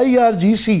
IRGC,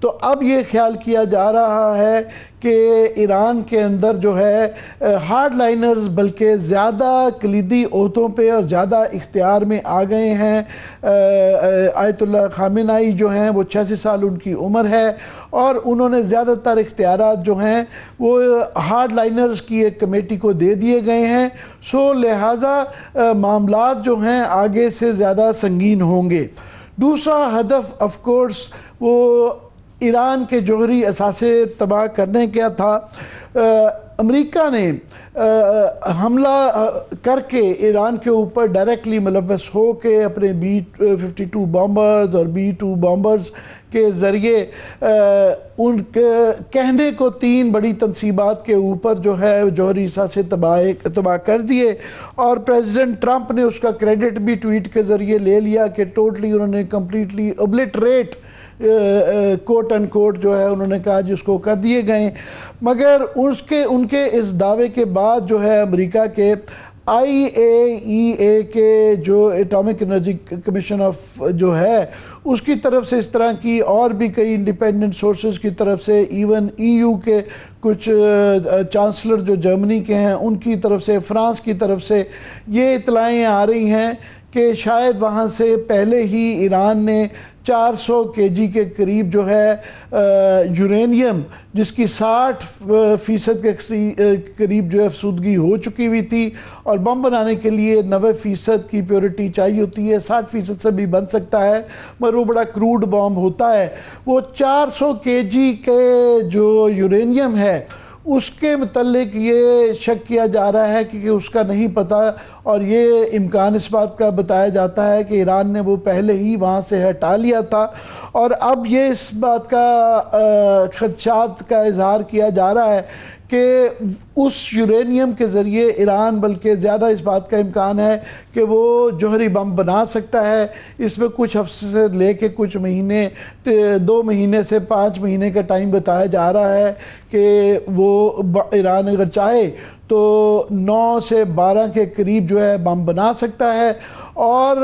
تو اب یہ خیال کیا جا رہا ہے کہ ایران کے اندر جو ہے ہارڈ لائنرز بلکہ زیادہ کلیدی عہدوں پہ اور زیادہ اختیار میں آ گئے ہیں۔ آیت اللہ خامنائی جو ہیں وہ 86 سال ان کی عمر ہے اور انہوں نے زیادہ تر اختیارات جو ہیں وہ ہارڈ لائنرز کی ایک کمیٹی کو دے دیے گئے ہیں، سو لہٰذا معاملات جو ہیں آگے سے زیادہ سنگین ہوں گے۔ دوسرا ہدف آف کورس وہ ایران کے جوہری اثاثے تباہ کرنے کیا تھا۔ امریکہ نے حملہ کر کے ایران کے اوپر ڈائریکٹلی ملوث ہو کے اپنے B-52 بامبرز اور B-2 بامبرز کے ذریعے ان کے کہنے کو 3 بڑی تنصیبات کے اوپر جو ہے جوہری اثاثے تباہ کر دیے، اور پریزیڈنٹ ٹرمپ نے اس کا کریڈٹ بھی ٹویٹ کے ذریعے لے لیا کہ ٹوٹلی انہوں نے کمپلیٹلی اوبلٹریٹ کوٹ اینڈ کوٹ جو ہے انہوں نے کہا جس کو کر دیے گئے۔ مگر ان کے اس دعوے کے بعد جو ہے امریکہ کے IAEA کے جو اٹامک انرجی کمیشن آف جو ہے اس کی طرف سے اس طرح کی اور بھی کئی انڈیپینڈنٹ سورسز کی طرف سے، ایون EU کے کچھ چانسلر جو جرمنی کے ہیں ان کی طرف سے، فرانس کی طرف سے یہ اطلاعیں آ رہی ہیں کہ شاید وہاں سے پہلے ہی ایران نے 400 kg کے قریب جو ہے یورینیم جس کی 60% کے قریب جو ہے افسودگی ہو چکی ہوئی تھی، اور بم بنانے کے لیے 90% کی پیورٹی چاہیے ہوتی ہے، 60% سے بھی بن سکتا ہے مگر وہ بڑا کروڈ بم ہوتا ہے۔ وہ 400 kg کے جو یورینیم ہے اس کے متعلق یہ شک کیا جا رہا ہے کہ اس کا نہیں پتہ، اور یہ امکان اس بات کا بتایا جاتا ہے کہ ایران نے وہ پہلے ہی وہاں سے ہٹا لیا تھا، اور اب یہ اس بات کا خدشات کا اظہار کیا جا رہا ہے کہ اس یورینیم کے ذریعے ایران بلکہ زیادہ اس بات کا امکان ہے کہ وہ جوہری بم بنا سکتا ہے۔ اس میں کچھ ہفتے سے لے کے کچھ مہینے 2 مہینے سے 5 مہینے کا ٹائم بتایا جا رہا ہے کہ وہ ایران اگر چاہے تو 9 سے 12 کے قریب جو ہے بم بنا سکتا ہے، اور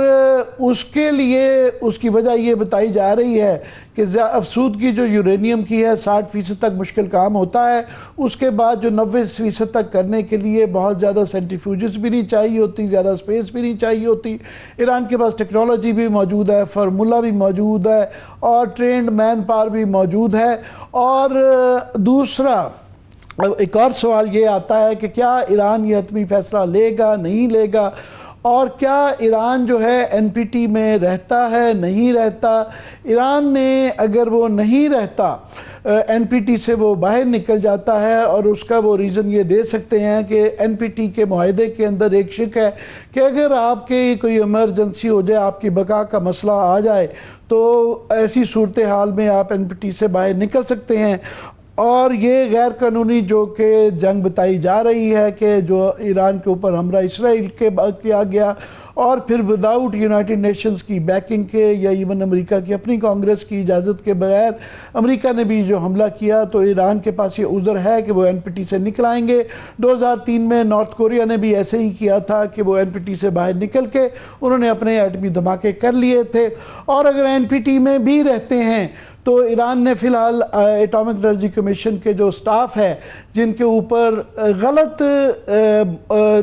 اس کے لیے اس کی وجہ یہ بتائی جا رہی ہے کہ افسودگی جو یورینیم کی ہے 60% تک مشکل کام ہوتا ہے، اس کے بعد جو 90% تک کرنے کے لیے بہت زیادہ سینٹریفیوجز بھی نہیں چاہیے ہوتی، زیادہ سپیس بھی نہیں چاہیے ہوتی۔ ایران کے پاس ٹیکنالوجی بھی موجود ہے، فارمولہ بھی موجود ہے، اور ٹرینڈ مین پاور بھی موجود ہے۔ اور دوسرا ایک اور سوال یہ آتا ہے کہ کیا ایران یہ حتمی فیصلہ لے گا نہیں لے گا، اور کیا ایران جو ہے NPT میں رہتا ہے نہیں رہتا۔ ایران نے اگر وہ نہیں رہتا NPT سے وہ باہر نکل جاتا ہے، اور اس کا وہ ریزن یہ دے سکتے ہیں کہ NPT کے معاہدے کے اندر ایک شک ہے کہ اگر آپ کے کوئی ایمرجنسی ہو جائے، آپ کی بقا کا مسئلہ آ جائے، تو ایسی صورتحال میں آپ NPT سے باہر نکل سکتے ہیں۔ اور یہ غیر قانونی جو کہ جنگ بتائی جا رہی ہے کہ جو ایران کے اوپر حملہ اسرائیل کے کیا گیا، اور پھر وداؤٹ یونائٹڈ نیشنز کی بیکنگ کے یا ایون امریکہ کی اپنی کانگریس کی اجازت کے بغیر امریکہ نے بھی جو حملہ کیا، تو ایران کے پاس یہ عذر ہے کہ وہ NPT سے نکل آئیں گے۔ 2003 میں نارتھ کوریا نے بھی ایسے ہی کیا تھا کہ وہ NPT سے باہر نکل کے انہوں نے اپنے ایٹمی دھماکے کر لیے تھے۔ اور اگر NPT میں بھی رہتے ہیں تو ایران نے فی الحال اٹامک انرجی کمیشن کے جو سٹاف ہے جن کے اوپر غلط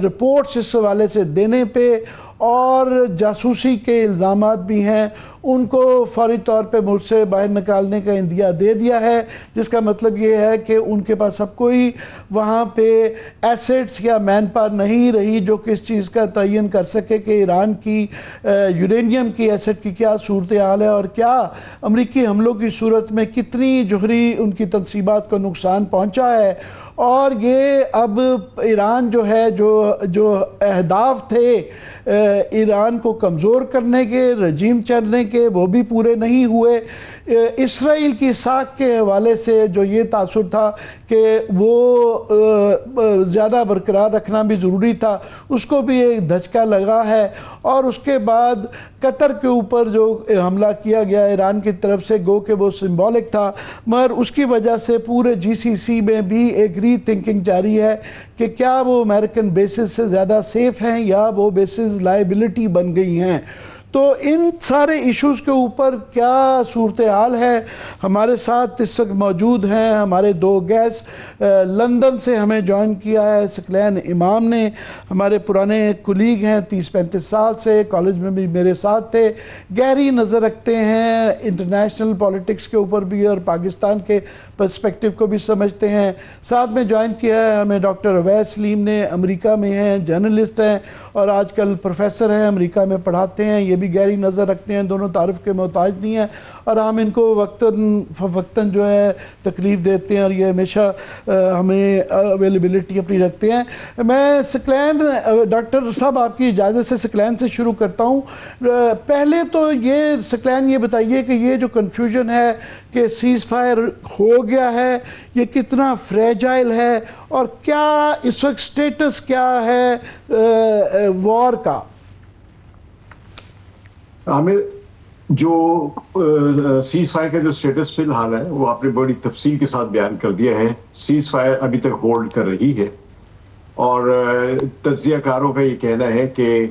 رپورٹس اس حوالے سے دینے پہ اور جاسوسی کے الزامات بھی ہیں، ان کو فوری طور پہ ملک سے باہر نکالنے کا عندیہ دے دیا ہے، جس کا مطلب یہ ہے کہ ان کے پاس اب کوئی وہاں پہ ایسٹس یا مین پاور نہیں رہی جو کہ اس چیز کا تعین کر سکے کہ ایران کی یورینیم کی ایسٹ کی کیا صورتحال ہے، اور کیا امریکی حملوں کی صورت میں کتنی جوہری ان کی تنصیبات کو نقصان پہنچا ہے۔ اور یہ اب ایران جو ہے جو اہداف تھے ایران کو کمزور کرنے کے، رجیم چلنے کے، وہ بھی پورے نہیں ہوئے۔ اسرائیل کی ساکھ کے حوالے سے جو یہ تاثر تھا کہ وہ زیادہ برقرار رکھنا بھی ضروری تھا، اس کو بھی ایک دھچکا لگا ہے۔ اور اس کے بعد قطر کے اوپر جو حملہ کیا گیا ایران کی طرف سے، گو کہ وہ سمبولک تھا، مگر اس کی وجہ سے پورے GCC میں بھی ایک ری تھنکنگ جاری ہے کہ کیا وہ امریکن بیسز سے زیادہ سیف ہیں یا وہ بیسز لائبلٹی بن گئی ہیں۔ تو ان سارے ایشوز کے اوپر کیا صورتحال ہے؟ ہمارے ساتھ اس وقت موجود ہیں ہمارے دو گیسٹ، لندن سے ہمیں جوائن کیا ہے ثقلین امام نے، ہمارے پرانے کولیگ ہیں 30-35 سال سے، کالج میں بھی میرے ساتھ تھے، گہری نظر رکھتے ہیں انٹرنیشنل پولیٹکس کے اوپر بھی اور پاکستان کے پرسپیکٹیو کو بھی سمجھتے ہیں۔ ساتھ میں جوائن کیا ہے ہمیں ڈاکٹر اویس سلیم نے، امریکہ میں ہیں، جرنلسٹ ہیں اور آج کل پروفیسر ہیں، امریکہ میں پڑھاتے ہیں، یہ بھی گہری نظر رکھتے ہیں، دونوں تعارف کے محتاج نہیں ہیں اور ہم ان کو وقتاً جو ہے تکلیف دیتے ہیں اور یہ ہمیشہ ہمیں اویلیبلٹی اپنی رکھتے ہیں۔ میں ثقلین ڈاکٹر صاحب آپ کی اجازت سے ثقلین سے شروع کرتا ہوں۔ پہلے تو یہ ثقلین یہ بتائیے کہ یہ جو کنفیوژن ہے کہ سیز فائر ہو گیا ہے یہ کتنا فریجائل ہے اور کیا اس وقت سٹیٹس کیا ہے وار کا؟ عامر، جو سیز فائر کا جو سٹیٹس فی الحال ہے وہ آپ نے بڑی تفصیل کے ساتھ بیان کر دیا ہے۔ سیز فائر ابھی تک ہولڈ کر رہی ہے اور تجزیہ کاروں کا یہ کہنا ہے کہ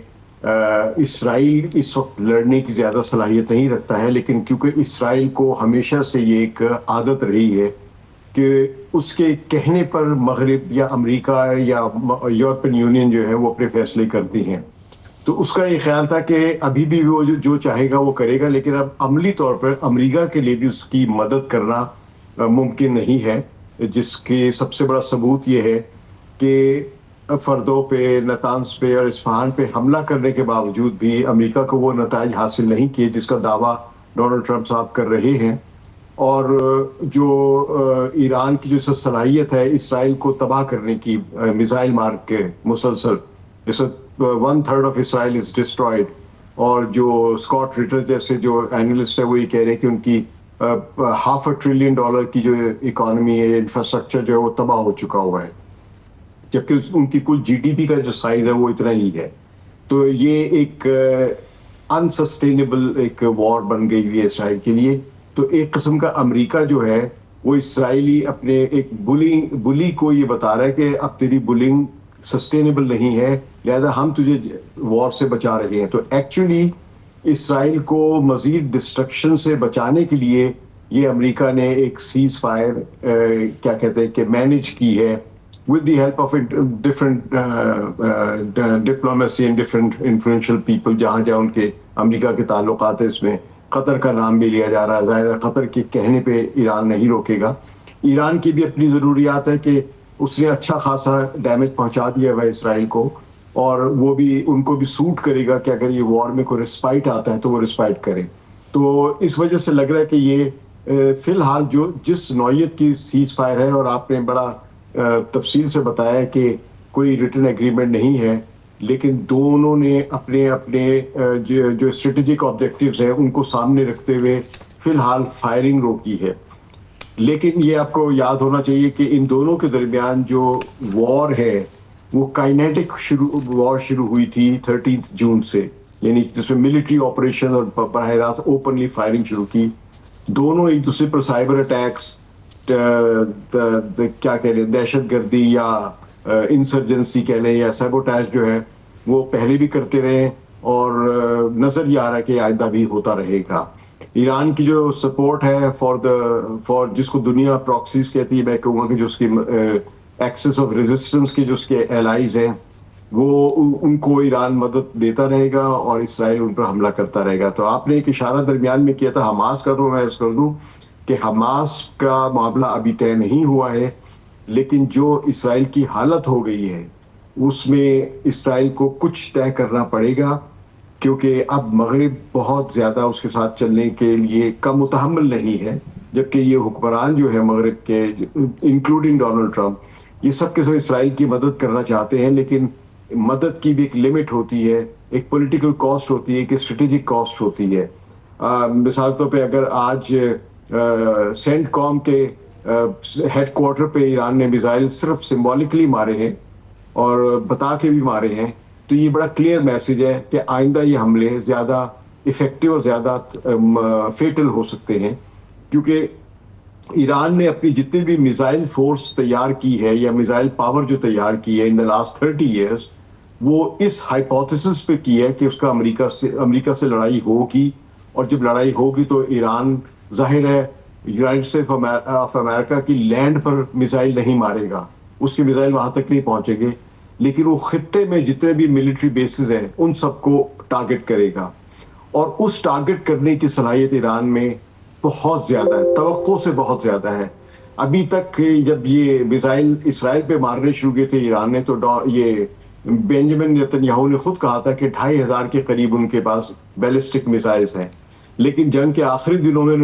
اسرائیل اس وقت لڑنے کی زیادہ صلاحیت نہیں رکھتا ہے، لیکن کیونکہ اسرائیل کو ہمیشہ سے یہ ایک عادت رہی ہے کہ اس کے کہنے پر مغرب یا امریکہ یا یورپین یونین جو ہے وہ اپنے فیصلے کرتی ہیں، تو اس کا یہ خیال تھا کہ ابھی بھی وہ جو چاہے گا وہ کرے گا، لیکن اب عملی طور پر امریکہ کے لیے بھی اس کی مدد کرنا ممکن نہیں ہے، جس کے سب سے بڑا ثبوت یہ ہے کہ فردوں پہ، نتانز پہ اور اصفہان پہ حملہ کرنے کے باوجود بھی امریکہ کو وہ نتائج حاصل نہیں کیے جس کا دعویٰ ڈونلڈ ٹرمپ صاحب کر رہے ہیں۔ اور جو ایران کی جو صلاحیت ہے اسرائیل کو تباہ کرنے کی، میزائل مار کے مسلسل، جیسے 1/3 آف اسرائیل از ڈسٹرائڈ، اور جو اسکاٹ ریٹر جیسے جو اینالسٹ ہے وہ یہ کہہ رہے ہیں کہ ان کی $500 ٹریلین کی جو اکانومی ہے، انفراسٹرکچر جو ہے وہ تباہ ہو چکا ہوا ہے، جبکہ ان کی کل GDP کا جو سائز ہے وہ اتنا ہی ہے۔ تو یہ ایک انسسٹینیبل ایک وار بن گئی ہوئی ہے اسرائیل کے لیے۔ تو ایک قسم کا امریکہ جو ہے وہ اسرائیلی اپنے ایک بلی کو یہ بتا رہا ہے کہ اب تیری بلنگ سسٹینیبل نہیں ہے، لہذا ہم تجھے وار سے بچا رہے ہیں۔ تو ایکچولی اسرائیل کو مزید ڈسٹرکشن سے بچانے کے لیے یہ امریکہ نے ایک سیز فائر کیا کہتے ہیں کہ مینیج کی ہے with the help of different diplomacy and different influential people، جہاں جہاں ان کے امریکہ کے تعلقات ہیں، اس میں قطر کا نام بھی لیا جا رہا ہے۔ ظاہر ہے قطر کے کہنے پہ ایران نہیں روکے گا۔ ایران کی بھی اپنی ضروریات ہے کہ اس نے اچھا خاصا ڈیمیج پہنچا دیا ہوا ہے اسرائیل کو، اور وہ بھی ان کو بھی سوٹ کرے گا کہ اگر یہ وار میں کوئی رسپائٹ آتا ہے تو وہ رسپائٹ کرے۔ تو اس وجہ سے لگ رہا ہے کہ یہ فی الحال جو جس نوعیت کی سیز فائر ہے، اور آپ نے بڑا تفصیل سے بتایا کہ کوئی ریٹن ایگریمنٹ نہیں ہے، لیکن دونوں نے اپنے اپنے جو اسٹریٹجک آبجیکٹیوز ہیں ان کو سامنے رکھتے ہوئے فی الحال فائرنگ روکی ہے۔ لیکن یہ آپ کو یاد ہونا چاہیے کہ ان دونوں کے درمیان جو وار ہے وہ کائنیٹک وار شروع ہوئی تھی 13 جون سے، یعنی جس میں ملٹری آپریشن اور براہ راست اوپنلی فائرنگ شروع کی۔ دونوں ایک دوسرے پر سائبر اٹیکس، کیا کہہ لیں، دہشت گردی یا انسرجنسی کہہ لیں یا سیبوٹیج جو ہے وہ پہلے بھی کرتے رہے، اور نظر یہ آ رہا ہے کہ آئندہ بھی ہوتا رہے گا۔ ایران کی جو سپورٹ ہے فار جس کو دنیا پراکسیز کہتی ہے، میں کہوں گا کہ جو اس کی ایکسس آف ریزسٹنس کے جو اس کے الائز ہیں وہ ان کو ایران مدد دیتا رہے گا اور اسرائیل ان پر حملہ کرتا رہے گا۔ تو آپ نے ایک اشارہ درمیان میں کیا تھا حماس کا، تو میں عرض کر دوں کہ حماس کا معاملہ ابھی طے نہیں ہوا ہے، لیکن جو اسرائیل کی حالت ہو گئی ہے اس میں اسرائیل کو کچھ طے کرنا پڑے گا، کیونکہ اب مغرب بہت زیادہ اس کے ساتھ چلنے کے لیے کا متحمل نہیں ہے، جبکہ یہ حکمران جو ہے مغرب کے انکلوڈنگ ڈونلڈ ٹرمپ، یہ سب کے سب اسرائیل کی مدد کرنا چاہتے ہیں، لیکن مدد کی بھی ایک لمٹ ہوتی ہے، ایک پولیٹیکل کاسٹ ہوتی ہے، ایک اسٹریٹجک کاسٹ ہوتی ہے۔ مثال طور پہ اگر آج سینٹ کام کے ہیڈ کوارٹر پہ ایران نے میزائل صرف سمبولکلی مارے ہیں اور بتا کے بھی مارے ہیں، تو یہ بڑا کلیئر میسج ہے کہ آئندہ یہ حملے زیادہ افیکٹو اور زیادہ فیٹل ہو سکتے ہیں، کیونکہ ایران نے اپنی جتنی بھی میزائل فورس تیار کی ہے یا میزائل پاور جو تیار کی ہے ان دا لاسٹ 30 ایئرس، وہ اس ہائپوتھیسس پہ کی ہے کہ اس کا امریکہ سے لڑائی ہوگی، اور جب لڑائی ہوگی تو ایران ظاہر ہے یونائٹڈ اسٹیٹس آف امریکہ کی لینڈ پر میزائل نہیں مارے گا، اس کے میزائل وہاں تک نہیں پہنچیں گے، لیکن وہ خطے میں جتنے بھی ملٹری بیسز ہیں ان سب کو ٹارگٹ کرے گا، اور اس ٹارگٹ کرنے کی صلاحیت ایران میں بہت زیادہ ہے، توقع سے بہت زیادہ ہے۔ ابھی تک جب یہ میزائل اسرائیل پہ مارنے شروع کیے تھے ایران نے، تو یہ بینجامن نیتن یاہو نے خود کہا تھا کہ 2500 کے قریب ان کے پاس بیلسٹک میزائلز ہیں، لیکن جنگ کے آخری دنوں میں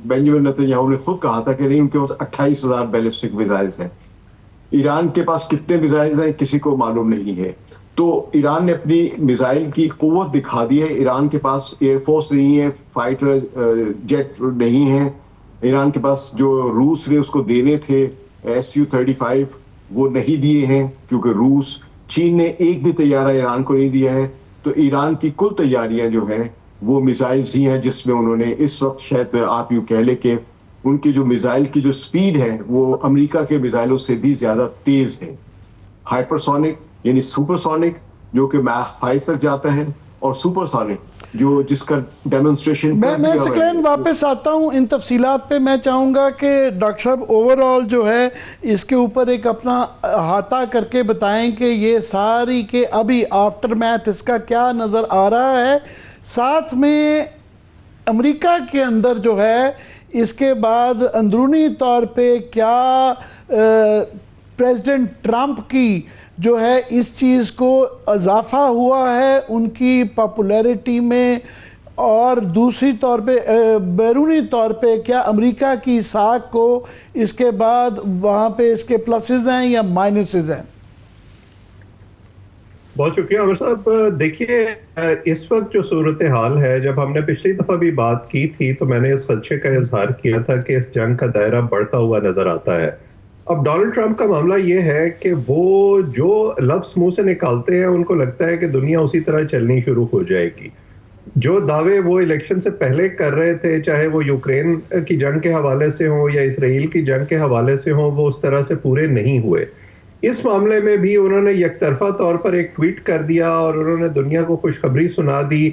بینجامن نیتن یاہو نے خود کہا تھا کہ نہیں، ان کے پاس 28,000 بیلسٹک میزائلز ہیں۔ ایران کے پاس کتنے میزائلز ہیں کسی کو معلوم نہیں ہے۔ تو ایران نے اپنی میزائل کی قوت دکھا دی ہے۔ ایران کے پاس ایئر فورس نہیں ہے، فائٹر جیٹ نہیں ہے۔ ایران کے پاس جو روس نے اس کو دینے تھے Su-35 وہ نہیں دیے ہیں، کیونکہ چین نے ایک بھی طیارہ ایران کو نہیں دیا ہے۔ تو ایران کی کل تیاریاں جو ہیں وہ میزائلز ہی ہیں، جس میں انہوں نے اس وقت شاید آپ یوں کہہ لیں کہ ان کی جو میزائل کی جو سپیڈ ہے وہ امریکہ کے میزائلوں سے بھی زیادہ تیز ہے۔ ہائپرسونک یعنی سپرسونک جو کہ ماخ 5 تک جاتا ہے، اور سپرسونک جس کا ڈیمونسٹریشن میں سکلین واپس آتا ہوں ان تفصیلات پہ۔ میں چاہوں گا کہ ڈاکٹر صاحب اوورآل جو ہے اس کے اوپر ایک اپنا احاطہ کر کے بتائیں کہ یہ ساری کے ابھی آفٹر میتھ اس کا کیا نظر آ رہا ہے، ساتھ میں امریکہ کے اندر جو ہے اس کے بعد اندرونی طور پہ کیا پریزیڈنٹ ٹرمپ کی جو ہے اس چیز کو اضافہ ہوا ہے ان کی پاپولیرٹی میں، اور دوسری طور پہ بیرونی طور پہ کیا امریکہ کی ساکھ کو اس کے بعد وہاں پہ اس کے پلسز ہیں یا مائنسز ہیں؟ بہت شکریہ عمر صاحب۔ دیکھیے اس وقت جو صورتحال ہے، جب ہم نے پچھلی دفعہ بھی بات کی تھی تو میں نے اس خدشے کا اظہار کیا تھا کہ اس جنگ کا دائرہ بڑھتا ہوا نظر آتا ہے۔ اب ڈونلڈ ٹرمپ کا معاملہ یہ ہے کہ وہ جو لفظ منہ سے نکالتے ہیں ان کو لگتا ہے کہ دنیا اسی طرح چلنی شروع ہو جائے گی۔ جو دعوے وہ الیکشن سے پہلے کر رہے تھے، چاہے وہ یوکرین کی جنگ کے حوالے سے ہوں یا اسرائیل کی جنگ کے حوالے سے ہوں، وہ اس طرح سے پورے نہیں ہوئے۔ اس معاملے میں بھی انہوں نے یک طرفہ طور پر ایک ٹویٹ کر دیا اور انہوں نے دنیا کو خوشخبری سنا دی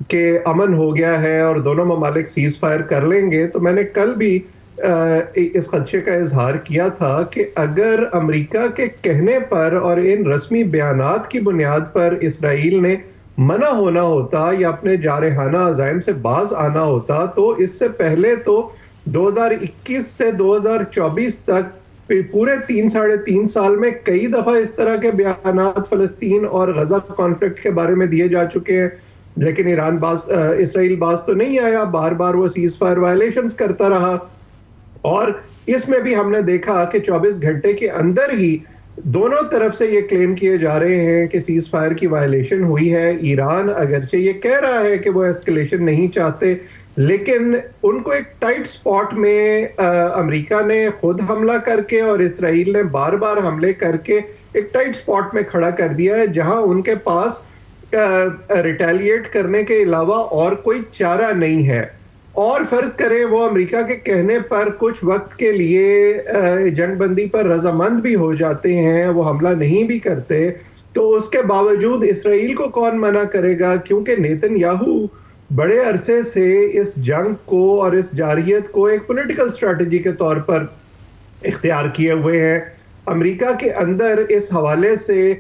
کہ امن ہو گیا ہے اور دونوں ممالک سیز فائر کر لیں گے۔ تو میں نے کل بھی اس خدشے کا اظہار کیا تھا کہ اگر امریکہ کے کہنے پر اور ان رسمی بیانات کی بنیاد پر اسرائیل نے منع ہونا ہوتا یا اپنے جارحانہ عزائم سے باز آنا ہوتا، تو اس سے پہلے تو 2021 سے 2024 تک پورے 3.5 سال میں کئی دفعہ اس طرح کے بیانات فلسطین اور غزہ کانفلکٹ کے بارے میں دیے جا چکے ہیں، لیکن اسرائیل باز تو نہیں آیا، بار بار وہ سیز فائر وائلیشنز کرتا رہا۔ اور اس میں بھی ہم نے دیکھا کہ 24 گھنٹے کے اندر ہی دونوں طرف سے یہ کلیم کیے جا رہے ہیں کہ سیز فائر کی وائلیشن ہوئی ہے۔ ایران اگرچہ یہ کہہ رہا ہے کہ وہ ایسکلیشن نہیں چاہتے، لیکن ان کو ایک ٹائٹ سپاٹ میں امریکہ نے خود حملہ کر کے اور اسرائیل نے بار بار حملے کر کے ایک ٹائٹ سپاٹ میں کھڑا کر دیا ہے، جہاں ان کے پاس ریٹیلیٹ کرنے کے علاوہ اور کوئی چارہ نہیں ہے۔ اور فرض کریں وہ امریکہ کے کہنے پر کچھ وقت کے لیے جنگ بندی پر رضامند بھی ہو جاتے ہیں، وہ حملہ نہیں بھی کرتے، تو اس کے باوجود اسرائیل کو کون منع کرے گا؟ کیونکہ نیتن یاہو بڑے عرصے سے اس جنگ کو اور اس جارحیت کو ایک پولیٹیکل اسٹریٹجی کے طور پر اختیار کیے ہوئے ہیں۔ امریکہ کے اندر اس حوالے سے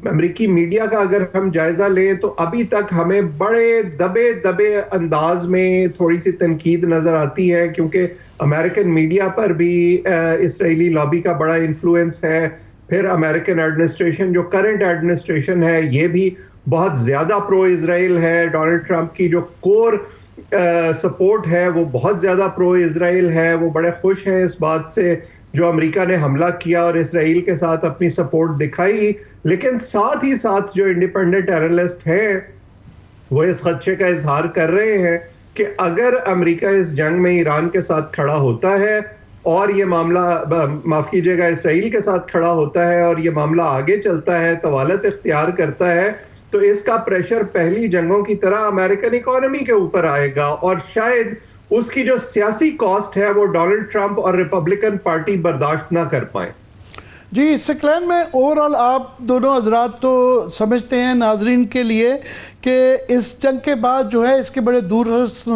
امریکی میڈیا کا اگر ہم جائزہ لیں تو ابھی تک ہمیں بڑے دبے انداز میں تھوڑی سی تنقید نظر آتی ہے، کیونکہ امریکن میڈیا پر بھی اسرائیلی لابی کا بڑا انفلوئنس ہے۔ پھر امریکن ایڈمنسٹریشن جو کرنٹ ایڈمنسٹریشن ہے یہ بھی بہت زیادہ پرو اسرائیل ہے۔ ڈونلڈ ٹرمپ کی جو کور سپورٹ ہے وہ بہت زیادہ پرو اسرائیل ہے۔ وہ بڑے خوش ہیں اس بات سے جو امریکہ نے حملہ کیا اور اسرائیل کے ساتھ اپنی سپورٹ دکھائی، لیکن ساتھ ہی ساتھ جو انڈیپینڈنٹ اینالسٹ ہیں وہ اس خدشے کا اظہار کر رہے ہیں کہ اگر امریکہ اس جنگ میں ایران کے ساتھ کھڑا ہوتا ہے اور یہ معاملہ معاف کیجیے گا اسرائیل کے ساتھ کھڑا ہوتا ہے اور یہ معاملہ آگے چلتا ہے، طوالت اختیار کرتا ہے، تو اس کا پریشر پہلی جنگوں کی طرح امریکن اکانومی کے اوپر آئے گا، اور شاید اس کی جو سیاسی کاسٹ ہے وہ ڈونلڈ ٹرمپ اور ریپبلکن پارٹی برداشت نہ کر پائیں۔ جی ثقلین میں اوورآل آپ دونوں حضرات تو سمجھتے ہیں ناظرین کے لیے کہ اس جنگ کے بعد جو ہے اس کے بڑے دوررس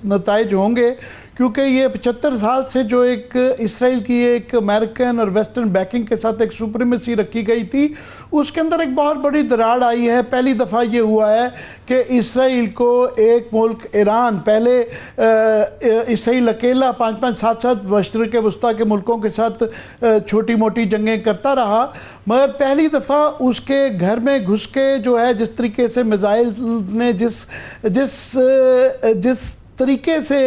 نتائج ہوں گے، کیونکہ یہ 75 سال سے جو ایک اسرائیل کی ایک امریکن اور ویسٹرن بیکنگ کے ساتھ ایک سپریمیسی رکھی گئی تھی، اس کے اندر ایک بہت بڑی دراڑ آئی ہے۔ پہلی دفعہ یہ ہوا ہے کہ اسرائیل کو ایک ملک ایران، پہلے اسرائیل اکیلا 5-5 7-7 مشرق وسطیٰ کے ملکوں کے ساتھ چھوٹی موٹی جنگیں کرتا رہا، مگر پہلی دفعہ اس کے گھر میں گھس کے جو ہے جس طریقے سے میزائل نے جس طریقے سے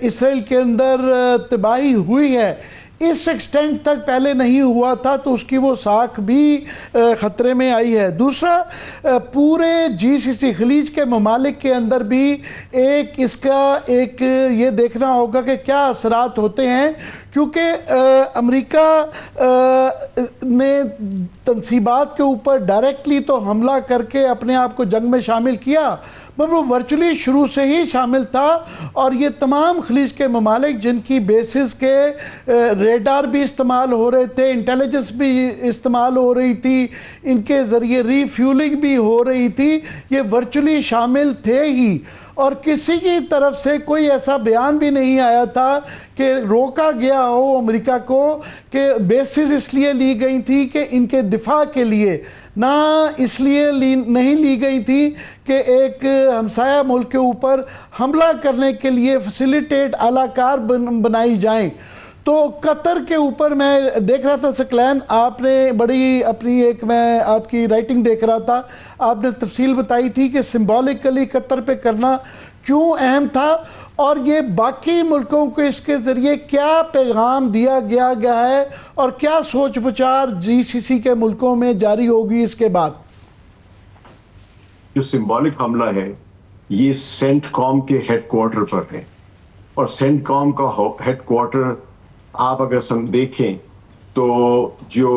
اسرائیل کے اندر تباہی ہوئی ہے، اس ایکسٹینٹ تک پہلے نہیں ہوا تھا، تو اس کی وہ ساکھ بھی خطرے میں آئی ہے۔ دوسرا، پورے GCC خلیج کے ممالک کے اندر بھی اس کا ایک یہ دیکھنا ہوگا کہ کیا اثرات ہوتے ہیں، کیونکہ امریکہ نے تنصیبات کے اوپر ڈائریکٹلی تو حملہ کر کے اپنے آپ کو جنگ میں شامل کیا، مگر وہ ورچولی شروع سے ہی شامل تھا، اور یہ تمام خلیج کے ممالک جن کی بیسز کے ریڈار بھی استعمال ہو رہے تھے، انٹیلیجنس بھی استعمال ہو رہی تھی، ان کے ذریعے ری فیولنگ بھی ہو رہی تھی، یہ ورچولی شامل تھے ہی، اور کسی کی طرف سے کوئی ایسا بیان بھی نہیں آیا تھا کہ روکا گیا ہو امریکہ کو کہ بیسز اس لیے لی گئی تھی کہ ان کے دفاع کے لیے، نہ اس لیے نہیں لی گئی تھی کہ ایک ہمسایہ ملک کے اوپر حملہ کرنے کے لیے فیسیلیٹیٹ اعلیٰ کار بنائی جائیں۔ تو قطر کے اوپر میں دیکھ رہا تھا ثقلین، آپ نے بڑی اپنی ایک، میں آپ کی رائٹنگ دیکھ رہا تھا، آپ نے تفصیل بتائی تھی کہ سمبولکلی قطر پہ کرنا کیوں اہم تھا، اور یہ باقی ملکوں کو اس کے ذریعے کیا پیغام دیا گیا ہے، اور کیا سوچ بچار GCC کے ملکوں میں جاری ہوگی اس کے بعد؟ جو سمبولک حملہ ہے یہ سینٹ کام کے ہیڈ کوارٹر پر ہے، اور سینٹ کام کا ہیڈ کوارٹر آپ اگر دیکھیں تو جو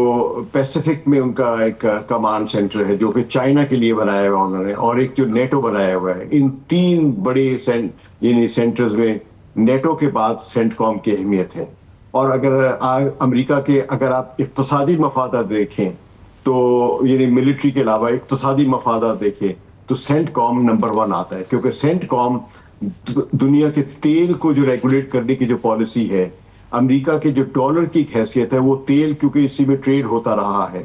پیسیفک میں ان کا ایک کمانڈ سینٹر ہے جو کہ چائنا کے لیے بنایا ہوا انہوں نے، اور ایک جو نیٹو بنایا ہوا ہے، ان 3 بڑے سینٹرز میں نیٹو کے بعد سینٹ کام کی اہمیت ہے۔ اور اگر امریکہ کے اگر آپ اقتصادی مفادات دیکھیں تو یعنی ملٹری کے علاوہ اقتصادی مفادات دیکھیں تو سینٹ کام نمبر 1 آتا ہے، کیونکہ سینٹ کام دنیا کے تیل کو جو ریگولیٹ کرنے کی جو پالیسی ہے، امریکہ کے جو ڈالر کی حیثیت ہے، وہ تیل کیونکہ اسی میں ٹریڈ ہوتا رہا ہے،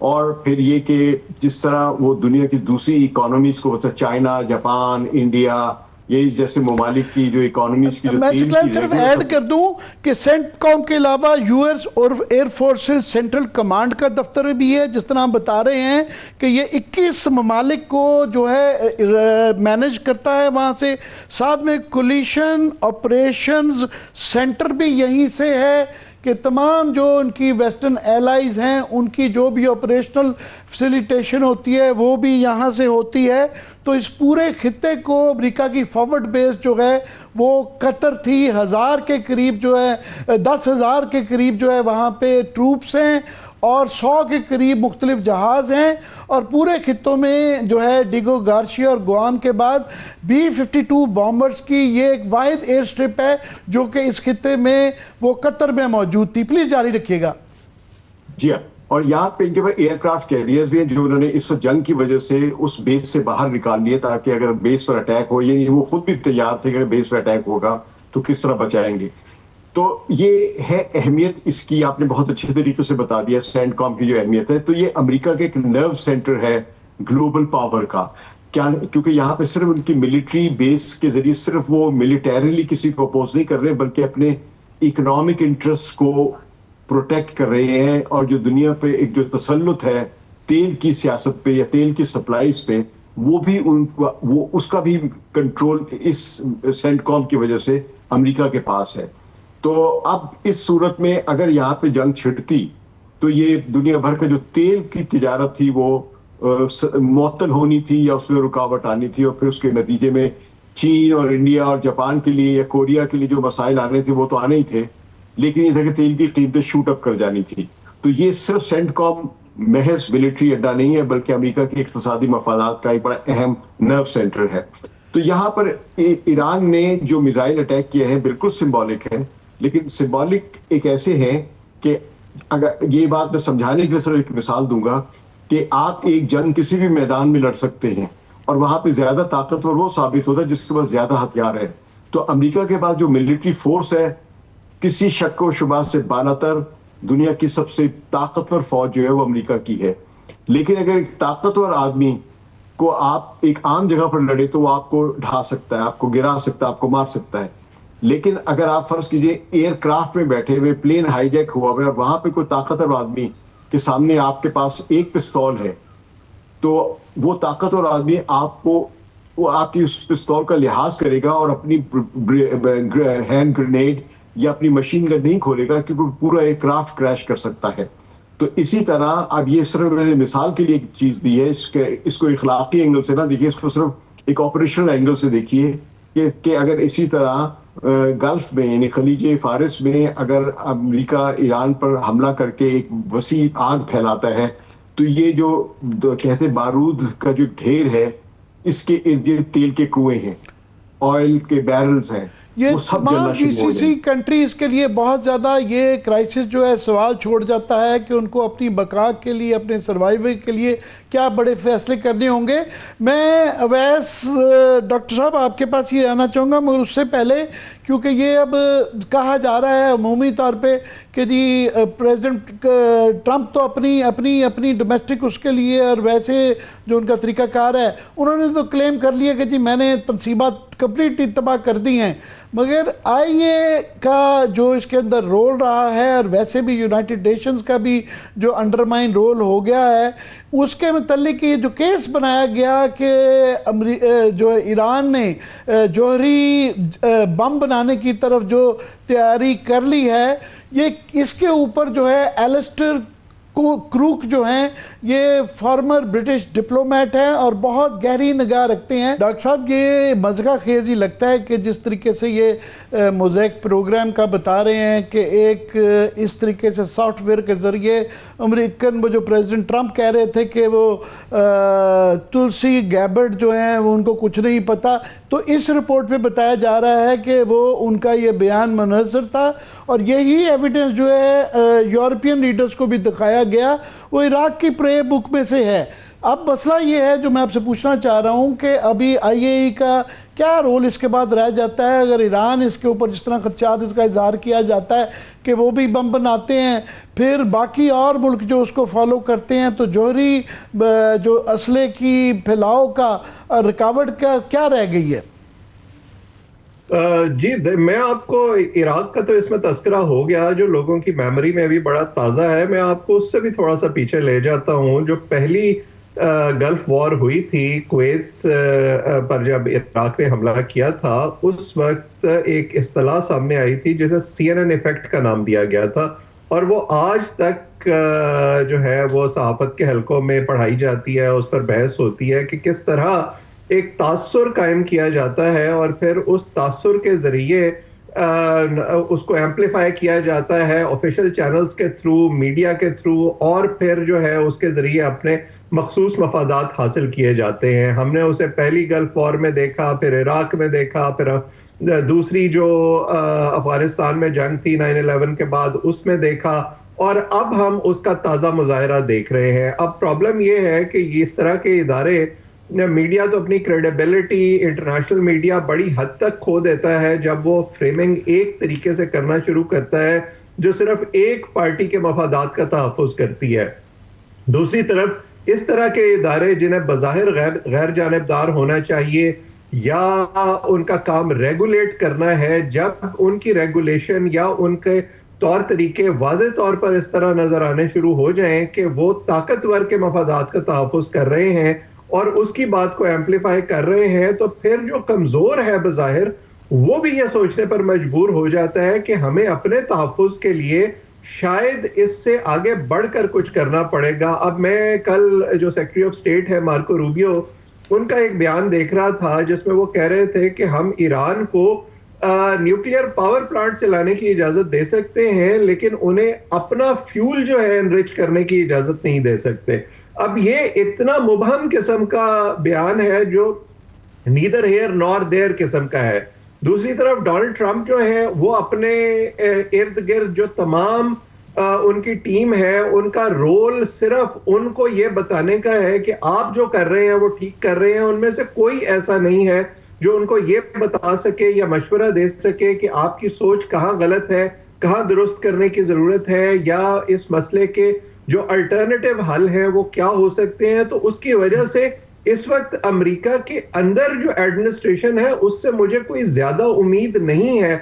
اور پھر یہ کہ جس طرح وہ دنیا کی دوسری اکانومیز کو، چائنا، جاپان، انڈیا، یہی جیسے ممالک کی جو اکانومیز کی، میں صرف ایڈ کر دوں کہ سینٹ کام کے علاوہ US اور ایئر فورسز سینٹرل کمانڈ کا دفتر بھی ہے، جس طرح ہم بتا رہے ہیں کہ یہ 21 ممالک کو جو ہے مینیج کرتا ہے وہاں سے، ساتھ میں کولیشن آپریشنز سینٹر بھی یہیں سے ہے کہ تمام جو ان کی ویسٹرن ایلائز ہیں ان کی جو بھی آپریشنل فیسیلیٹیشن ہوتی ہے وہ بھی یہاں سے ہوتی ہے۔ تو اس پورے خطے کو امریکہ کی فارورڈ بیس جو ہے وہ قطر تھی، 1000 کے قریب جو ہے 10,000 کے قریب جو ہے وہاں پہ ٹروپس ہیں، اور 100 کے قریب مختلف جہاز ہیں، اور پورے خطوں میں جو ہے ڈیگو گارشیا اور گوام کے بعد B-52 بامبرز کی یہ ایک واحد ایئر سٹرپ ہے جو کہ اس خطے میں وہ قطر میں موجود تھی۔ پلیز جاری رکھیے گا۔ جی ہاں، اور یہاں پہ ان کے پاس ایئر کرافٹ کیریئرز بھی ہیں جو انہوں نے اس جنگ کی وجہ سے اس بیس سے باہر نکال لیے، تاکہ اگر بیس پر اٹیک ہو، یعنی وہ خود بھی تیار تھے کہ اگر بیس پر اٹیک ہوگا تو کس طرح بچائیں گے۔ تو یہ ہے اہمیت اس کی، آپ نے بہت اچھے طریقے سے بتا دیا سینٹ کام کی جو اہمیت ہے۔ تو یہ امریکہ کے ایک نرو سینٹر ہے گلوبل پاور کا، کیونکہ یہاں پہ صرف ان کی ملٹری بیس کے ذریعے صرف وہ ملیٹریلی کسی کو اپوز نہیں کر رہے، بلکہ اپنے اکنامک انٹرسٹ کو پروٹیکٹ کر رہے ہیں، اور جو دنیا پہ ایک جو تسلط ہے تیل کی سیاست پہ یا تیل کی سپلائیز پہ، وہ بھی وہ اس کا بھی کنٹرول اس سینٹ کام کی وجہ سے امریکہ کے پاس ہے۔ تو اب اس صورت میں اگر یہاں پہ جنگ چھڑتی تو یہ دنیا بھر کا جو تیل کی تجارت تھی وہ معطل ہونی تھی یا اس میں رکاوٹ آنی تھی، اور پھر اس کے نتیجے میں چین اور انڈیا اور جاپان کے لیے یا کوریا کے لیے جو مسائل آنے تھے وہ تو آنے ہی تھے، لیکن یہ تھا کہ تیل کی قیمتیں شوٹ اپ کر جانی تھی۔ تو یہ صرف سینٹ کام محض ملٹری اڈا نہیں ہے، بلکہ امریکہ کے اقتصادی مفادات کا ایک بڑا اہم نرو سینٹر ہے۔ تو یہاں پر ایران نے جو میزائل اٹیک کیا ہے بالکل سمبولک ہے، لیکن سمبولک ایک ایسے ہیں کہ اگر یہ بات میں سمجھانے کے لیے صرف ایک مثال دوں گا کہ آپ ایک جنگ کسی بھی میدان میں لڑ سکتے ہیں اور وہاں پہ زیادہ طاقتور وہ ثابت ہوتا ہے جس کے پاس زیادہ ہتھیار ہے. تو امریکہ کے پاس جو ملٹری فورس ہے کسی شک و شبہ سے بالاتر دنیا کی سب سے طاقتور فوج جو ہے وہ امریکہ کی ہے. لیکن اگر ایک طاقتور آدمی کو آپ ایک عام جگہ پر لڑے تو وہ آپ کو ڈھا سکتا ہے, آپ کو گرا سکتا ہے, آپ کو مار سکتا ہے. لیکن اگر آپ فرض کیجئے ایئر کرافٹ میں بیٹھے ہوئے, پلین ہائی جیک ہوا ہوا ہے اور وہاں پہ کوئی طاقتور آدمی کے سامنے آپ کے پاس ایک پستول ہے, تو وہ طاقتور آدمی آپ کو, وہ آپ کی اس پستول کا لحاظ کرے گا اور اپنی ہینڈ گرینیڈ یا اپنی مشین گن نہیں کھولے گا کیونکہ پورا ایک کرافٹ کریش کر سکتا ہے. تو اسی طرح اب یہ صرف میں نے مثال کے لیے ایک چیز دی ہے, اس کو اخلاقی اینگل سے نہ دیکھیے, اس کو صرف ایک آپریشنل اینگل سے دیکھیے کہ اگر اسی طرح گلف میں یعنی خلیج فارس میں اگر امریکہ ایران پر حملہ کر کے ایک وسیع آگ پھیلاتا ہے تو یہ جو کہتے بارود کا جو ڈھیر ہے اس کے ارد گرد تیل کے کنویں ہیں, آئل کے بیرلز ہیں, یہ تمام جی سی سی کنٹریز کے لیے بہت زیادہ یہ کرائسس جو ہے سوال چھوڑ جاتا ہے کہ ان کو اپنی بقا کے لیے, اپنے سروائیول کے لیے کیا بڑے فیصلے کرنے ہوں گے. میں اویس ڈاکٹر صاحب آپ کے پاس یہ آنا چاہوں گا, مگر اس سے پہلے کیونکہ یہ اب کہا جا رہا ہے عمومی طور پہ کہ جی پریزیڈنٹ ٹرمپ تو اپنی ڈومیسٹک اس کے لیے اور ویسے جو ان کا طریقہ کار ہے انہوں نے تو کلیم کر لیا کہ جی میں نے تنصیبات کمپلیٹلی تباہ کر دی ہیں, مگر آئی اے کا جو اس کے اندر رول رہا ہے اور ویسے بھی یونائٹڈ نیشنز کا بھی جو انڈرمائن رول ہو گیا ہے, اس کے متعلق یہ جو کیس بنایا گیا کہ جو ایران نے جوہری بم بنانے کی طرف جو تیاری کر لی ہے, یہ اس کے اوپر جو ہے ایلسٹر کروک جو ہیں یہ فارمر برٹش ڈپلومیٹ ہیں اور بہت گہری نگاہ رکھتے ہیں. ڈاکٹر صاحب یہ مضحکہ خیز ہی لگتا ہے کہ جس طریقے سے یہ موزیک پروگرام کا بتا رہے ہیں کہ ایک اس طریقے سے سافٹ ویئر کے ذریعے امریکن وہ جو پریزیڈنٹ ٹرمپ کہہ رہے تھے کہ وہ تلسی گیبرڈ جو ہیں وہ ان کو کچھ نہیں پتا, تو اس رپورٹ پہ بتایا جا رہا ہے کہ وہ ان کا یہ بیان منحصر تھا اور یہی ایویڈنس جو ہے یورپین لیڈرز کو بھی دکھایا گیا وہ عراق کی پرے بک میں سے ہے. اب مسئلہ یہ ہے جو میں آپ سے پوچھنا چاہ رہا ہوں کہ ابھی آئی اے ای کا کیا رول اس کے بعد رہ جاتا ہے اگر ایران اس کے اوپر جس طرح خدشات اس کا اظہار کیا جاتا ہے کہ وہ بھی بم بناتے ہیں, پھر باقی اور ملک جو اس کو فالو کرتے ہیں, تو جوہری جو اسلحے کی پھیلاؤ کا رکاوٹ کا کیا رہ گئی ہے؟ جی میں آپ کو عراق کا تو اس میں تذکرہ ہو گیا جو لوگوں کی میموری میں بھی بڑا تازہ ہے. میں آپ کو اس سے بھی تھوڑا سا پیچھے لے جاتا ہوں. جو پہلی گلف وار ہوئی تھی کویت پر جب عراق نے حملہ کیا تھا, اس وقت ایک اصطلاح سامنے آئی تھی جسے سی این این ایفیکٹ کا نام دیا گیا تھا, اور وہ آج تک جو ہے وہ صحافت کے حلقوں میں پڑھائی جاتی ہے, اس پر بحث ہوتی ہے کہ کس طرح ایک تاثر قائم کیا جاتا ہے اور پھر اس تاثر کے ذریعے اس کو ایمپلیفائی کیا جاتا ہے آفیشیل چینلز کے تھرو, میڈیا کے تھرو, اور پھر جو ہے اس کے ذریعے اپنے مخصوص مفادات حاصل کیے جاتے ہیں. ہم نے اسے پہلی گلف وار میں دیکھا, پھر عراق میں دیکھا, پھر دوسری جو افغانستان میں جنگ تھی 9/11 کے بعد اس میں دیکھا, اور اب ہم اس کا تازہ مظاہرہ دیکھ رہے ہیں. اب پرابلم یہ ہے کہ اس طرح کے ادارے, میڈیا تو اپنی کریڈیبلٹی انٹرنیشنل میڈیا بڑی حد تک کھو دیتا ہے جب وہ فریمنگ ایک طریقے سے کرنا شروع کرتا ہے جو صرف ایک پارٹی کے مفادات کا تحفظ کرتی ہے. دوسری طرف اس طرح کے ادارے جنہیں بظاہر غیر جانبدار ہونا چاہیے یا ان کا کام ریگولیٹ کرنا ہے, جب ان کی ریگولیشن یا ان کے طور طریقے واضح طور پر اس طرح نظر آنے شروع ہو جائیں کہ وہ طاقتور کے مفادات کا تحفظ کر رہے ہیں اور اس کی بات کو ایمپلیفائی کر رہے ہیں, تو پھر جو کمزور ہے بظاہر وہ بھی یہ سوچنے پر مجبور ہو جاتا ہے کہ ہمیں اپنے تحفظ کے لیے شاید اس سے آگے بڑھ کر کچھ کرنا پڑے گا. اب میں کل جو سیکرٹری آف اسٹیٹ ہے مارکو روبیو, ان کا ایک بیان دیکھ رہا تھا جس میں وہ کہہ رہے تھے کہ ہم ایران کو نیوکلیئر پاور پلانٹ چلانے کی اجازت دے سکتے ہیں لیکن انہیں اپنا فیول جو ہے انرچ کرنے کی اجازت نہیں دے سکتے. اب یہ اتنا مبہم قسم کا بیان ہے جو نیدر ہیئر نور دیر قسم کا ہے. دوسری طرف ڈونلڈ ٹرمپ جو ہیں وہ اپنے ارد گرد جو تمام ان کی ٹیم ہے ان کا رول صرف ان کو یہ بتانے کا ہے کہ آپ جو کر رہے ہیں وہ ٹھیک کر رہے ہیں. ان میں سے کوئی ایسا نہیں ہے جو ان کو یہ بتا سکے یا مشورہ دے سکے کہ آپ کی سوچ کہاں غلط ہے, کہاں درست کرنے کی ضرورت ہے, یا اس مسئلے کے جو الٹرنیٹیو حل ہیں وہ کیا ہو سکتے ہیں. تو اس کی وجہ سے اس وقت امریکہ کے اندر جو ایڈمنسٹریشن ہے اس سے مجھے کوئی زیادہ امید نہیں ہے.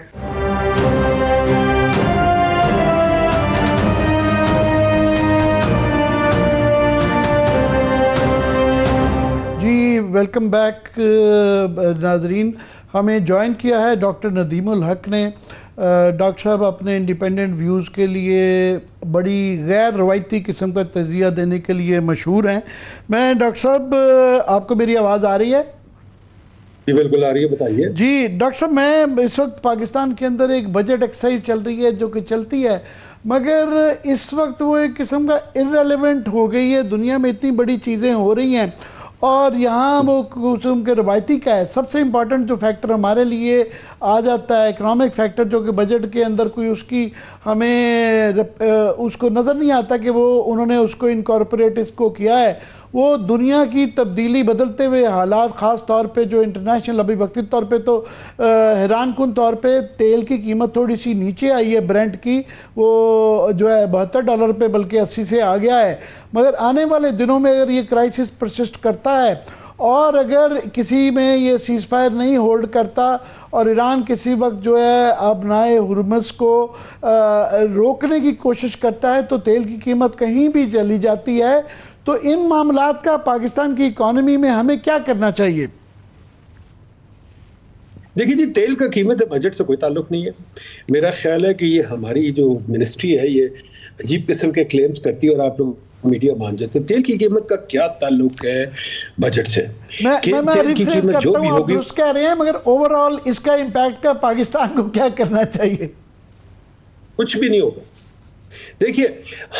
ویلکم بیک ناظرین. ہمیں جوائن کیا ہے ڈاکٹر ندیم الحق نے. ڈاکٹر صاحب اپنے انڈیپینڈنٹ ویوز کے لیے بڑی غیر روایتی قسم کا تجزیہ دینے کے لیے مشہور ہیں. میں ڈاکٹر صاحب, آپ کو میری آواز آ رہی ہے؟ جی بالکل آ رہی ہے, بتائیے. جی ڈاکٹر صاحب, میں اس وقت پاکستان کے اندر ایک بجٹ ایکسرسائز چل رہی ہے جو کہ چلتی ہے, مگر اس وقت وہ ایک قسم کا ارریلیونٹ ہو گئی ہے. دنیا میں اتنی بڑی چیزیں ہو رہی ہیں اور یہاں وہ قسم کے روایتی کا ہے. سب سے امپورٹنٹ جو فیکٹر ہمارے لیے آ جاتا ہے اکنامک فیکٹر, جو کہ بجٹ کے اندر کوئی اس کی ہمیں اس کو نظر نہیں آتا کہ وہ انہوں نے اس کو انکارپوریٹ اس کو کیا ہے. وہ دنیا کی تبدیلی, بدلتے ہوئے حالات, خاص طور پہ جو انٹرنیشنل ابھی وقتی طور پہ تو حیران کن طور پہ تیل کی قیمت تھوڑی سی نیچے آئی ہے برینٹ کی, وہ جو ہے $72 پہ بلکہ 80 سے آ گیا ہے. مگر آنے والے دنوں میں اگر یہ کرائسس پرسسٹ کرتا ہے اور اگر کسی میں یہ سیز فائر نہیں ہولڈ کرتا اور ایران کسی وقت جو ہے ابنائے ہرمز کو روکنے کی کوشش کرتا ہے تو تیل کی قیمت کہیں بھی چلی جاتی ہے. تو ان معاملات کا پاکستان کی اکانومی میں ہمیں کیا کرنا چاہیے؟ دیکھیے جی, تیل کا قیمت بجٹ سے کوئی تعلق نہیں ہے. میرا خیال ہے کہ یہ ہماری جو منسٹری ہے یہ عجیب قسم کے کلیمز کرتی ہے اور آپ لوگ میڈیا مان جاتے ہیں. تیل کی قیمت کا کیا تعلق ہے بجٹ سے؟ میں ریفریز کرتا ہوں, آپ درست کہہ رہے ہیں, مگر اوورآل اس کا امپیکٹ کا پاکستان کو کیا کرنا چاہیے؟ کچھ بھی نہیں ہوگا. دیکھیے,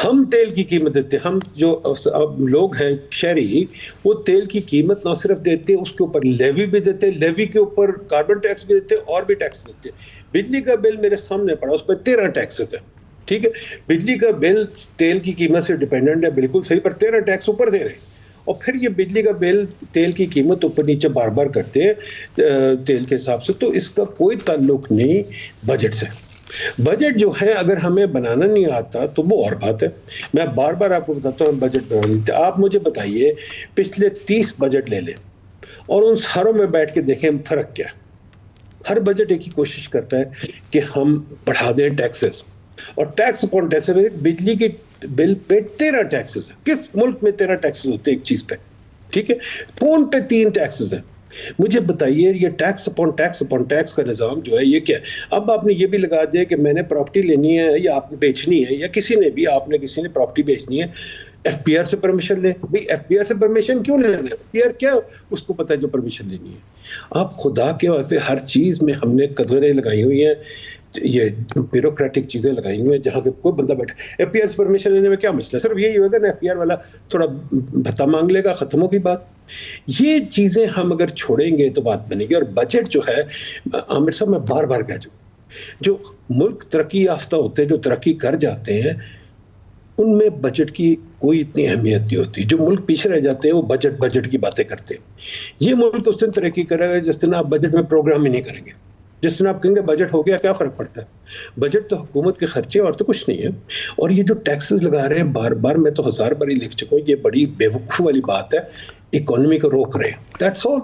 ہم تیل کی قیمت دیتے ہیں, ہم جو اب لوگ ہیں شہری, وہ تیل کی قیمت نہ صرف دیتے ہیں, اس کے اوپر لیوی بھی دیتے ہیں, لیوی کے اوپر کاربن ٹیکس بھی دیتے ہیں اور بھی ٹیکس دیتے ہیں. بجلی کا بل میرے سامنے پڑا, اس پہ 13 ٹیکسز ہیں. ٹھیک ہے, بجلی کا بل تیل کی قیمت سے ڈیپینڈنٹ ہے, بالکل صحیح, پر 13 ٹیکس اوپر دے رہے ہیں. اور پھر یہ بجلی کا بل تیل کی قیمت اوپر نیچے بار بار کرتے ہیں تیل کے حساب سے. تو اس کا کوئی تعلق نہیں بجٹ سے. بجٹ جو ہے اگر ہمیں بنانا نہیں آتا تو وہ اور بات ہے. میں بار بار آپ کو بتاتا ہوں بجٹ بنا لیتے. آپ مجھے بتائیے پچھلے 30 بجٹ لے لیں اور ان ساروں میں بیٹھ کے دیکھیں فرق کیا. ہر بجٹ ایک ہی کوشش کرتا ہے کہ ہم بڑھا دیں ٹیکسز, اور ٹیکس اپون ٹیکس. بجلی کے بل پہ 13 ٹیکسز ہیں. کس ملک میں 13 ٹیکسز ہوتے ہیں ایک چیز پہ؟ ٹھیک ہے, فون پہ 3 ٹیکسز ہیں. مجھے بتائیے یہ ٹیکس اپون ٹیکس کا نظام جو ہے یہ کیا ہے؟ اب آپ نے یہ بھی لگا دیا کہ میں نے پراپرٹی لینی ہے یا آپ نے بیچنی ہے, یا کسی نے پراپرٹی بیچنی ہے, ایف پی آر سے پرمیشن لیں. بھئی ایف پی آر سے پرمیشن کیوں لینا ہے؟ ایف پی آر کیا اس کو پتہ ہے جو پرمیشن لینی ہے. آپ خدا کے واسطے ہر چیز میں ہم نے قدریں لگائی ہوئی ہیں, یہ بیوروکریٹک چیزیں لگائی ہوئی ہیں جہاں کہ کوئی بندہ بیٹھا. ایف پی آر سے پرمیشن لینے میں کیا مسئلہ ہے؟ صرف یہی ہوگا نا ایف پی آر والا تھوڑا بھتہ مانگ لے گا, ختم ہوگی بات. یہ چیزیں ہم اگر چھوڑیں گے تو بات بنے گی. اور بجٹ جو ہے عامر صاحب, میں بار بار کہہ چکا, جو ملک ترقی یافتہ ہوتے ہیں, جو ترقی کر جاتے ہیں, ان میں بجٹ کی کوئی اتنی اہمیت نہیں ہوتی. جو ملک پیچھے رہ جاتے ہیں وہ بجٹ کی باتیں کرتے ہیں. یہ ملک اس دن ترقی کرے گا جس دن آپ بجٹ میں پروگرام ہی نہیں کریں گے. جس دن آپ کہیں گے بجٹ ہو گیا, کیا فرق پڑتا ہے؟ بجٹ تو حکومت کے خرچے اور تو کچھ نہیں ہے. اور یہ جو ٹیکسز لگا رہے ہیں بار بار, میں تو 1000 بار ہی لکھ چکا ہوں, یہ بڑی بے وقوفی والی بات ہے. اکانومی کو روک رہے ہیں, دیٹس آل.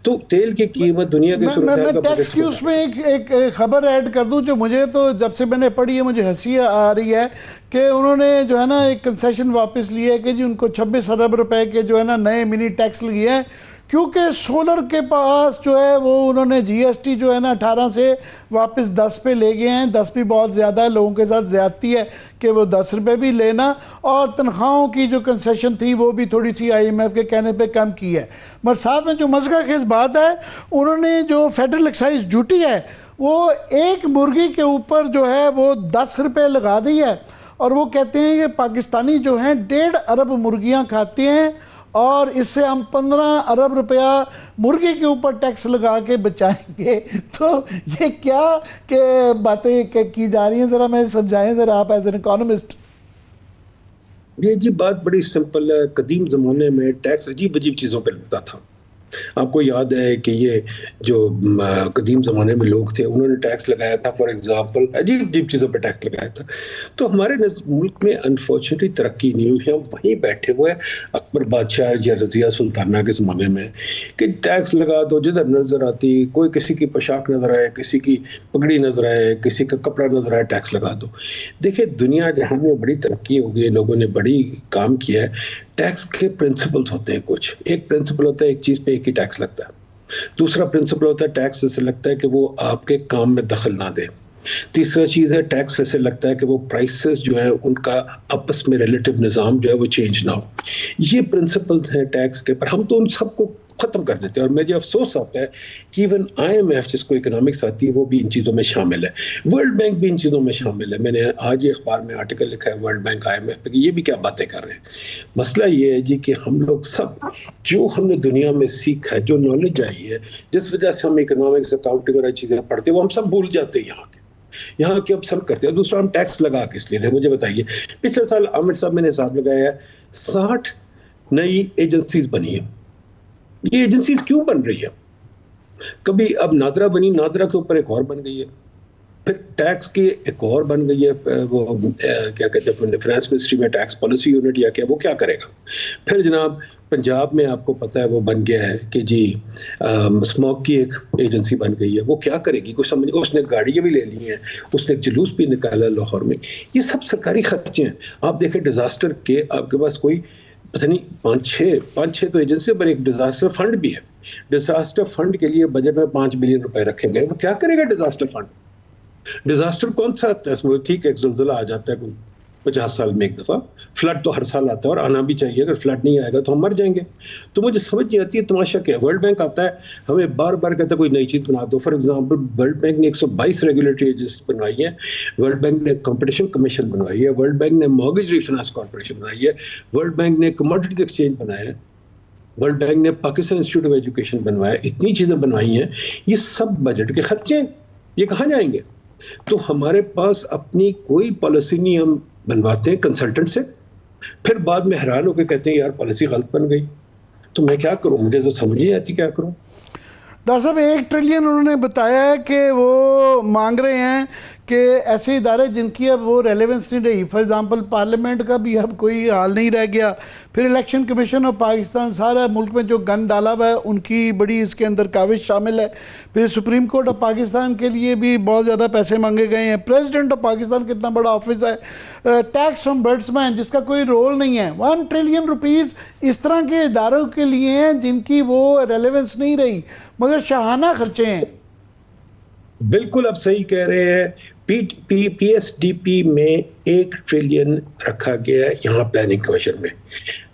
تو تیل کی قیمت دنیا کے میں ٹیکس کی اس میں ایک خبر ایڈ کر دوں جو مجھے تو جب سے میں نے پڑھی ہے مجھے ہنسی آ رہی ہے کہ انہوں نے جو ہے نا ایک کنسیشن واپس لی ہے کہ جی ان کو 26 ارب روپے کے جو ہے نا نئے منی ٹیکس لگے ہیں, کیونکہ سولر کے پاس جو ہے وہ انہوں نے جی ایس ٹی جو ہے نا 18 سے واپس 10 پہ لے گئے ہیں. 10 بھی بہت زیادہ ہے, لوگوں کے ساتھ زیادتی ہے کہ وہ 10 روپے بھی لینا, اور تنخواہوں کی جو کنسیشن تھی وہ بھی تھوڑی سی آئی ایم ایف کے کہنے پہ کم کی ہے. مگر ساتھ میں جو مذکر خیز بات ہے, انہوں نے جو فیڈرل ایکسائز ڈیوٹی ہے وہ ایک مرغی کے اوپر جو ہے وہ 10 روپے لگا دی ہے, اور وہ کہتے ہیں کہ پاکستانی جو ہیں 1.5 ارب مرغیاں کھاتے ہیں اور اس سے ہم 15 ارب روپیہ مرغی کے اوپر ٹیکس لگا کے بچائیں گے. تو یہ کیا کہ باتیں کی جا رہی ہیں, ذرا میں سمجھائیں ذرا آپ ایز این اکانومسٹ. یہ جی بات بڑی سمپل ہے. قدیم زمانے میں ٹیکس عجیب عجیب چیزوں پہ لگتا تھا. آپ کو یاد ہے کہ یہ جو قدیم زمانے میں لوگ تھے انہوں نے ٹیکس لگایا تھا, فار ایگزامپل عجیب عجیب چیزوں پہ ٹیکس لگایا تھا. تو ہمارے ملک میں انفارچونیٹلی ترقی نہیں ہوئی. ہم وہیں بیٹھے ہوئے اکبر بادشاہ یا رضیہ سلطانہ کے زمانے میں کہ ٹیکس لگا دو جدھر نظر آتی, کوئی کسی کی پوشاک نظر آئے, کسی کی پگڑی نظر آئے, کسی کا کپڑا نظر آئے, ٹیکس لگا دو. دیکھیں دنیا جہاں میں بڑی ترقی ہو گئی, لوگوں نے بڑی کام کیا ہے. ٹیکس کے پرنسپلز ہوتے ہیں کچھ. ایک پرنسپل ہوتا ہے ایک چیز پہ ایک ہی ٹیکس لگتا ہے. دوسرا پرنسپل ہوتا ہے ٹیکس اسے لگتا ہے کہ وہ آپ کے کام میں دخل نہ دے. تیسرا چیز ہے ٹیکس اسے لگتا ہے کہ وہ پرائسز جو ہیں ان کا آپس میں ریلیٹو نظام جو ہے وہ چینج نہ ہو. یہ پرنسپلز ہیں ٹیکس کے, پر ہم تو ان سب کو ختم کر دیتے ہیں. اور مجھے افسوس آتا ہے کہ ایون IMF جس کو اکنامکس آتی ہے وہ بھی ان چیزوں میں شامل ہے, ورلڈ بینک بھی ان چیزوں میں شامل ہے. میں نے آج یہ اخبار میں آرٹیکل لکھا ہے ورلڈ بینک IMF پہ کہ یہ بھی کیا باتیں کر رہے ہیں. مسئلہ یہ ہے جی کہ ہم لوگ سب جو ہم نے دنیا میں سیکھا ہے, جو نالج آئی ہے, جس وجہ سے ہم اکنامکس اکاؤنٹنگ اور چیزیں پڑھتے ہیں وہ ہم سب بھول جاتے ہیں. یہاں کے اب سب کرتے ہیں. دوسرا ہم ٹیکس لگا کس لیے رہے, مجھے بتائیے. پچھلے سال عامر صاحب میں نے حساب لگایا ہے 60 نئی ایجنسیز بنی ہیں. یہ ایجنسیز کیوں بن رہی ہے؟ کبھی اب نادرا بنی, نادرا کے اوپر ایک اور بن گئی ہے, پھر ٹیکس کی ایک اور بن گئی ہے, وہ کیا کہتے ہیں فائنانس منسٹری میں ٹیکس پالیسی یونٹ یا کیا, وہ کیا کرے گا. پھر جناب پنجاب میں آپ کو پتہ ہے وہ بن گیا ہے کہ جی اسموک کی ایک ایجنسی بن گئی ہے. وہ کیا کرے گی کچھ سمجھ, اس نے گاڑیاں بھی لے لی ہیں, اس نے ایک جلوس بھی نکالا لاہور میں. یہ سب سرکاری خرچے ہیں. آپ دیکھیں ڈیزاسٹر کے آپ کے پاس کوئی پتہ نہیں 5-6 تو ایجنسی, پر ایک ڈیزاسٹر فنڈ بھی ہے. ڈیزاسٹر فنڈ کے لیے بجٹ میں 5 بلین روپے رکھے گئے. وہ کیا کرے گا ڈیزاسٹر فنڈ؟ ڈیزاسٹر کون سا آتا ہے اس میں؟ ٹھیک ہے ایک زلزلہ آ جاتا ہے 50 سال میں ایک دفعہ, فلڈ تو ہر سال آتا ہے اور آنا بھی چاہیے. اگر فلڈ نہیں آئے گا تو ہم مر جائیں گے. تو مجھے سمجھ نہیں آتی ہے تماشا کیا. ورلڈ بینک آتا ہے ہمیں بار بار کہتا ہے کوئی نئی چیز بنا دو. فار ایگزامپل ورلڈ بینک نے 122 ریگولیٹری ایجنسی بنوائی ہے, ورلڈ بینک نے کمپٹیشن کمیشن بنوائی ہے, ورلڈ بینک نے مارگیج ریفائنانس کارپوریشن بنائی ہے, ورلڈ بینک نے کموڈیٹیز ایکسچینج بنایا ہے, ورلڈ بینک نے پاکستان انسٹیٹیوٹ آف ایجوکیشن بنوایا. اتنی چیزیں بنوائی ہیں. یہ سب بجٹ کے خرچے ہیں. یہ کہاں جائیں گے؟ تو ہمارے پاس اپنی کوئی پالیسی نہیں. ہم بنواتے ہیں کنسلٹنٹ سے, پھر بعد میں حیران ہو کے کہتے ہیں یار پالیسی غلط بن گئی. تو میں کیا کروں, مجھے تو سمجھ نہیں آتی کیا کروں. ڈاکٹر صاحب 1 ٹریلین انہوں نے بتایا ہے کہ وہ مانگ رہے ہیں کہ ایسے ادارے جن کی اب وہ ریلیونس نہیں رہی, فار ایگزامپل پارلیمنٹ کا بھی اب کوئی حال نہیں رہ گیا, پھر الیکشن کمیشن آف پاکستان, سارا ملک میں جو گن ڈالا ہوا ہے ان کی بڑی اس کے اندر کاوش شامل ہے, پھر سپریم کورٹ آف پاکستان کے لیے بھی بہت زیادہ پیسے مانگے گئے ہیں, پریزیڈنٹ آف پاکستان کتنا بڑا آفس ہے, ٹیکس فرام برڈسمین جس کا کوئی رول نہیں ہے, 1 ٹریلین روپیز اس طرح کے اداروں کے لیے ہیں جن کی وہ ریلیونس نہیں رہی مگر شاہانہ خرچے ہیں. بالکل آپ صحیح کہہ رہے ہیں. پی ایس ڈی پی میں 1 ٹریلین رکھا گیا ہے یہاں پلاننگ کمیشن میں,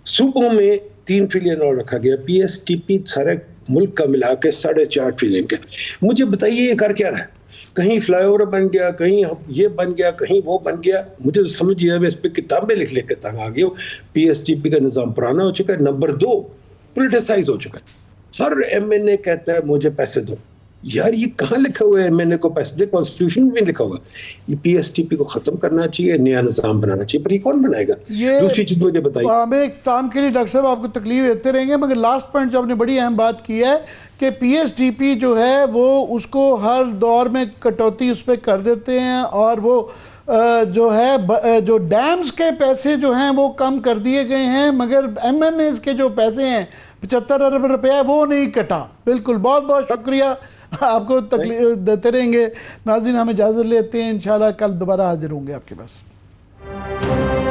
صوبوں میں 3 ٹریلین اور رکھا گیا. پی ایس ڈی پی سارے ملک کا ملا کے 4.5 ٹریلین کا. مجھے بتائیے یہ کر کیا رہا ہے؟ کہیں فلائی اوور بن گیا, کہیں یہ بن گیا, کہیں وہ بن گیا. مجھے تو سمجھ گیا میں اس پہ کتابیں لکھ کے تنگ آ گیا ہوں. پی ایس ڈی پی کا نظام پرانا ہو چکا ہے. نمبر 2 پولیٹیسائز ہو چکا ہے. ہر ایم این اے کہتا ہے مجھے پیسے دو. یار یہ کہاں لکھا ہوا ہے ایم این اے کو پیسے دے؟ کانسٹیٹیوشن میں لکھا ہوا. یہ پی ایس ٹی پی کو ختم کرنا چاہیے, نیا نظام بنانا چاہیے, پر یہ کون بنائے گا؟ دوسری چیز مجھے بتائیے. ہمیں اختتام کے لیے ڈاکٹر صاحب آپ کو تکلیف دیتے رہیں گے, مگر لاسٹ پوائنٹ جو آپ نے بڑی اہم بات کی ہے کہ پی ایس ڈی پی جو ہے وہ اس کو ہر دور میں کٹوتی اس پہ کر دیتے ہیں, اور وہ جو ہے جو ڈیمز کے پیسے جو ہیں وہ کم کر دیے گئے ہیں, مگر ایم این ایز کے جو پیسے ہیں 75 ارب روپیہ وہ نہیں کٹا. بالکل, بہت بہت شکریہ, آپ کو تکلیف دیتے رہیں گے. ناظرین ہم اجازت لیتے ہیں, انشاءاللہ کل دوبارہ حاضر ہوں گے آپ کے پاس.